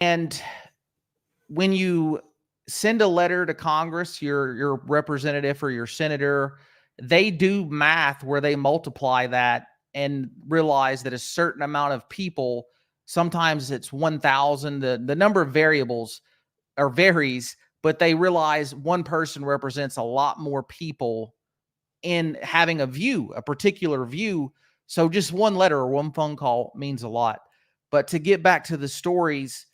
And when you send a letter to Congress, your representative or your senator, they do math where they multiply that and realize that a certain amount of people, sometimes it's 1,000, the number of variables or varies, but they realize one person represents a lot more people in having a particular view. So just one letter or one phone call means a lot. But to get back to the stories,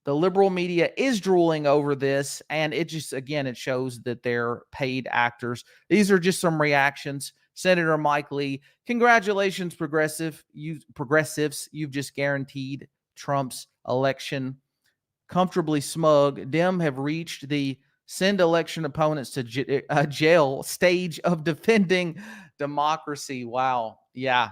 the liberal media is drooling over this, and it just, again, it shows that they're paid actors. These are just some reactions. Senator Mike Lee, congratulations, progressives. You've just guaranteed Trump's election. Comfortably smug. Dem have reached the send election opponents to jail stage of defending democracy. Wow. Yeah,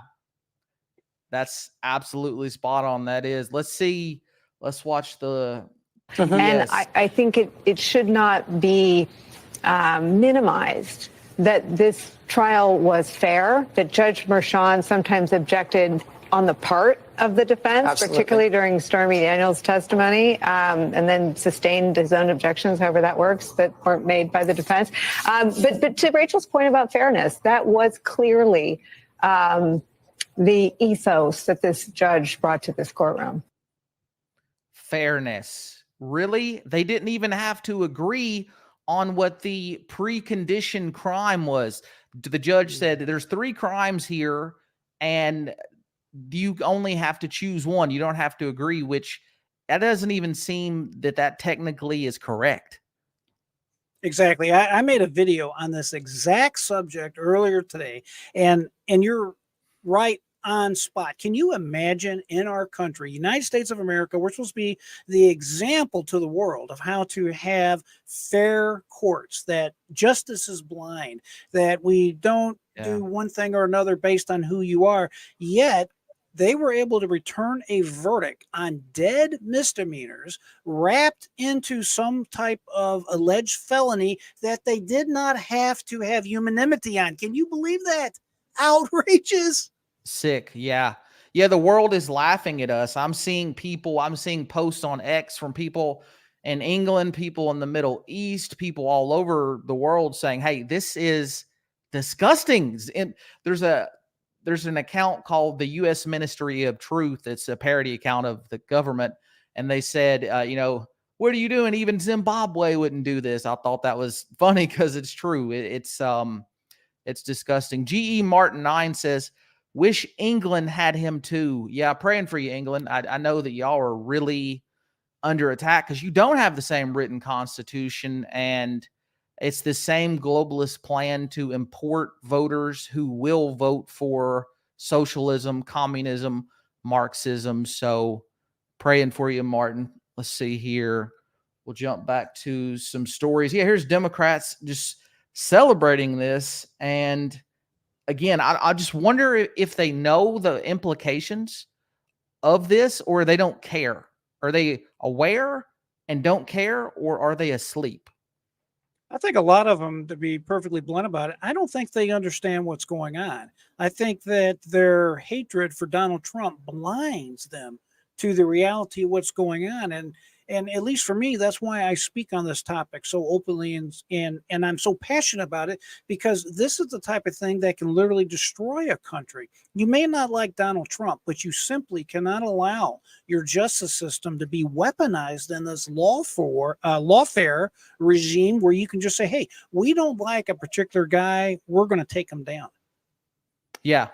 that's absolutely spot on. That is. Let's see. Let's watch the PBS. And I think it should not be minimized that this trial was fair, that Judge Merchan sometimes objected on the part of the defense, Absolutely. Particularly during Stormy Daniels' testimony, and then sustained his own objections, however that works, that weren't made by the defense. But to Rachel's point about fairness, that was clearly the ethos that this judge brought to this courtroom. Fairness. Really? They didn't even have to agree on what the precondition crime was. The judge said there's 3 crimes here, and you only have to choose one. You don't have to agree, which that doesn't even seem that technically is correct. Exactly. I made a video on this exact subject earlier today, and you're right on spot. Can you imagine in our country, United States of America, we're supposed to be the example to the world of how to have fair courts, that justice is blind, that we don't do one thing or another based on who you are, yet they were able to return a verdict on dead misdemeanors wrapped into some type of alleged felony that they did not have to have unanimity on. Can you believe that? Outrageous. Sick. Yeah. Yeah. The world is laughing at us. I'm seeing posts on X from people in England, people in the Middle East, people all over the world saying, hey, this is disgusting. And there's an account called the U.S. Ministry of Truth. It's a parody account of the government. And they said, what are you doing? Even Zimbabwe wouldn't do this. I thought that was funny because it's true. It's disgusting. G.E. Martin 9 says, wish England had him too. Yeah, praying for you, England. I know that y'all are really under attack because you don't have the same written constitution, and it's the same globalist plan to import voters who will vote for socialism, communism, Marxism. So praying for you, Martin. Let's see here. We'll jump back to some stories. Yeah, here's Democrats just celebrating this. And again, I just wonder if they know the implications of this, or they don't care. Are they aware and don't care, or are they asleep? I think a lot of them, to be perfectly blunt about it, I don't think they understand what's going on. I think that their hatred for Donald Trump blinds them to the reality of what's going on. And at least for me, that's why I speak on this topic so openly and I'm so passionate about it, because this is the type of thing that can literally destroy a country. You may not like Donald Trump, but you simply cannot allow your justice system to be weaponized in this lawfare regime where you can just say, hey, we don't like a particular guy, we're going to take him down. Yeah,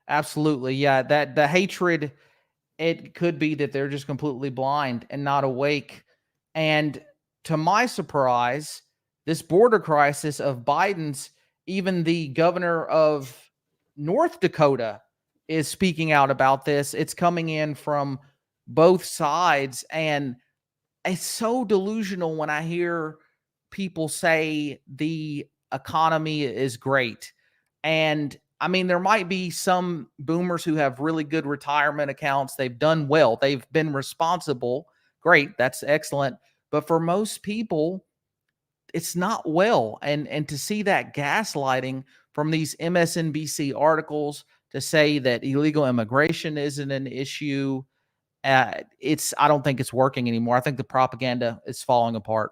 absolutely. Yeah, that the hatred, it could be that they're just completely blind and not awake. And to my surprise, this border crisis of Biden's, even the governor of North Dakota is speaking out about this. It's coming in from both sides. And it's so delusional when I hear people say the economy is great. And I mean, there might be some boomers who have really good retirement accounts. They've done well. They've been responsible. Great. That's excellent. But for most people, it's not well. And to see that gaslighting from these MSNBC articles to say that illegal immigration isn't an issue, I don't think it's working anymore. I think the propaganda is falling apart.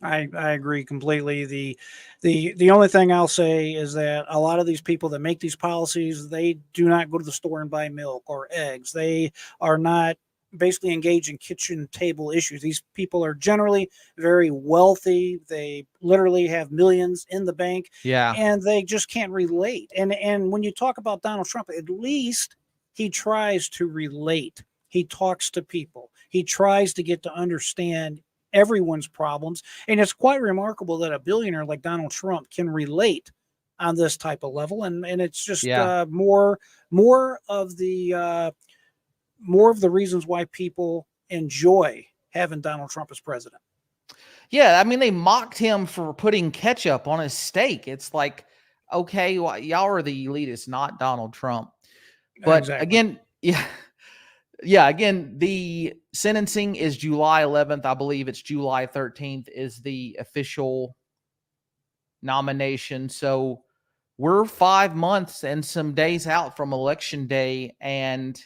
I agree completely. The only thing I'll say is that a lot of these people that make these policies, they do not go to the store and buy milk or eggs. They are not basically engaged in kitchen table issues. These people are generally very wealthy. They literally have millions in the bank, Yeah. and they just can't relate. And when you talk about Donald Trump, at least he tries to relate. He talks to people. He tries to get to understand everyone's problems. And it's quite remarkable that a billionaire like Donald Trump can relate on this type of level. And it's just Yeah. more of the more of the reasons why people enjoy having Donald Trump as president. Yeah, I mean, they mocked him for putting ketchup on his steak. It's like, okay, well, y'all are the elitists, not Donald Trump. But Exactly. again, yeah, yeah, again, the sentencing is July 11th. I believe it's July 13th is the official nomination. So we're 5 months and some days out from election day, and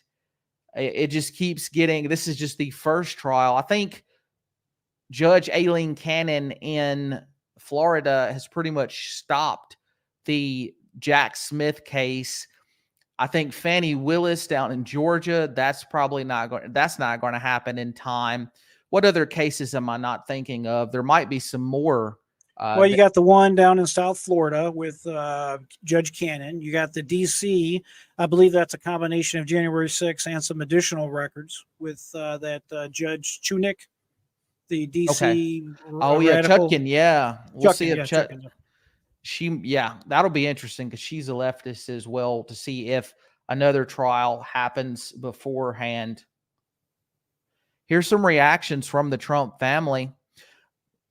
it just keeps getting. This is just the first trial. I think Judge Aileen Cannon in Florida has pretty much stopped the Jack Smith case. I think Fannie Willis down in Georgia, that's not going to happen in time. What other cases am I not thinking of? There might be some more. Well, you got the one down in South Florida with Judge Cannon. You got the D.C. I believe that's a combination of January 6th and some additional records with that Judge Chunick, the Okay. D.C. Oh yeah, radical. Chutkin. Yeah, we'll see Chutkin, if yeah, Chutkin. yeah, that'll be interesting because she's a leftist as well, to see if another trial happens beforehand. Here's some reactions from the Trump family.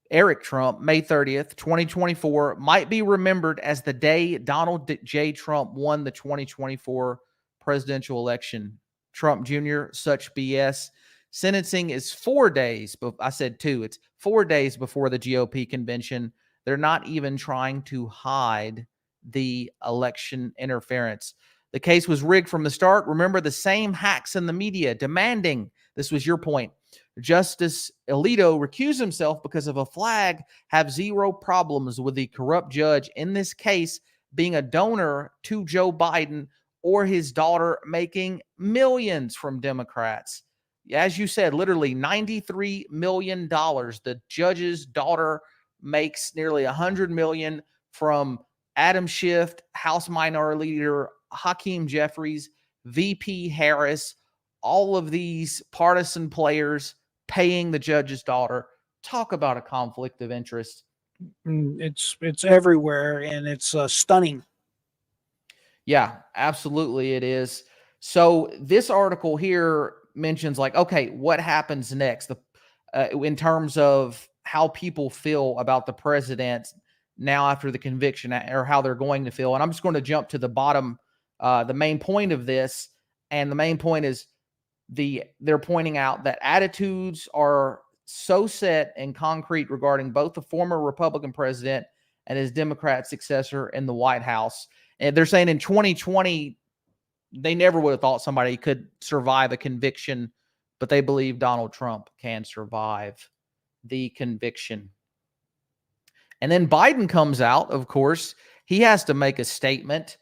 Eric Trump, May 30th, 2024, might be remembered as the day Donald J. Trump won the 2024 presidential election. Trump Jr., such BS. Sentencing is 4 days, but I said 2. It's 4 days before the GOP convention. They're not even trying to hide the election interference. The case was rigged from the start. Remember, the same hacks in the media demanding, this was your point, Justice Alito recused himself because of a flag, have zero problems with the corrupt judge in this case being a donor to Joe Biden or his daughter making millions from Democrats. As you said, literally $93 million. The judge's daughter makes nearly $100 million from Adam Schiff, House Minority Leader Hakeem Jeffries, VP Harris, all of these partisan players paying the judge's daughter. Talk about a conflict of interest. It's everywhere, and it's stunning. Yeah, absolutely it is. So this article here mentions like, okay, what happens next in terms of how people feel about the president now after the conviction, or how they're going to feel. And I'm just going to jump to the bottom, the main point of this. And the main point is they're pointing out that attitudes are so set and concrete regarding both the former Republican president and his Democrat successor in the White House. And they're saying in 2020, they never would have thought somebody could survive a conviction, but they believe Donald Trump can survive the conviction. And then Biden comes out, of course, he has to make a statement.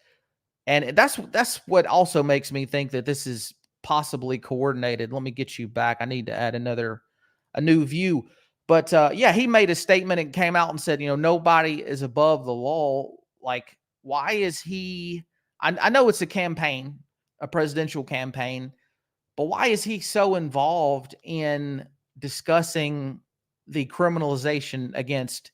And that's what also makes me think that this is possibly coordinated. Let me get you back. I need to add a new view. But yeah, he made a statement and came out and said, nobody is above the law. Like, why is he? I know it's a campaign, a presidential campaign, but why is he so involved in discussing the criminalization against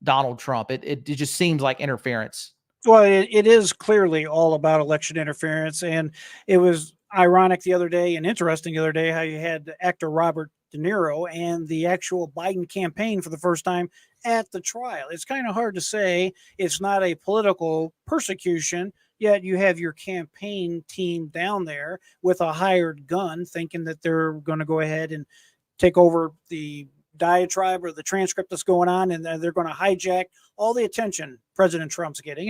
Donald Trump? It just seems like interference. Well, it is clearly all about election interference, and it was ironic the other day and interesting the other day how you had actor Robert De Niro and the actual Biden campaign for the first time at the trial. It's kind of hard to say it's not a political persecution, yet you have your campaign team down there with a hired gun thinking that they're going to go ahead and take over the diatribe or the transcript that's going on, and they're going to hijack all the attention President Trump's getting.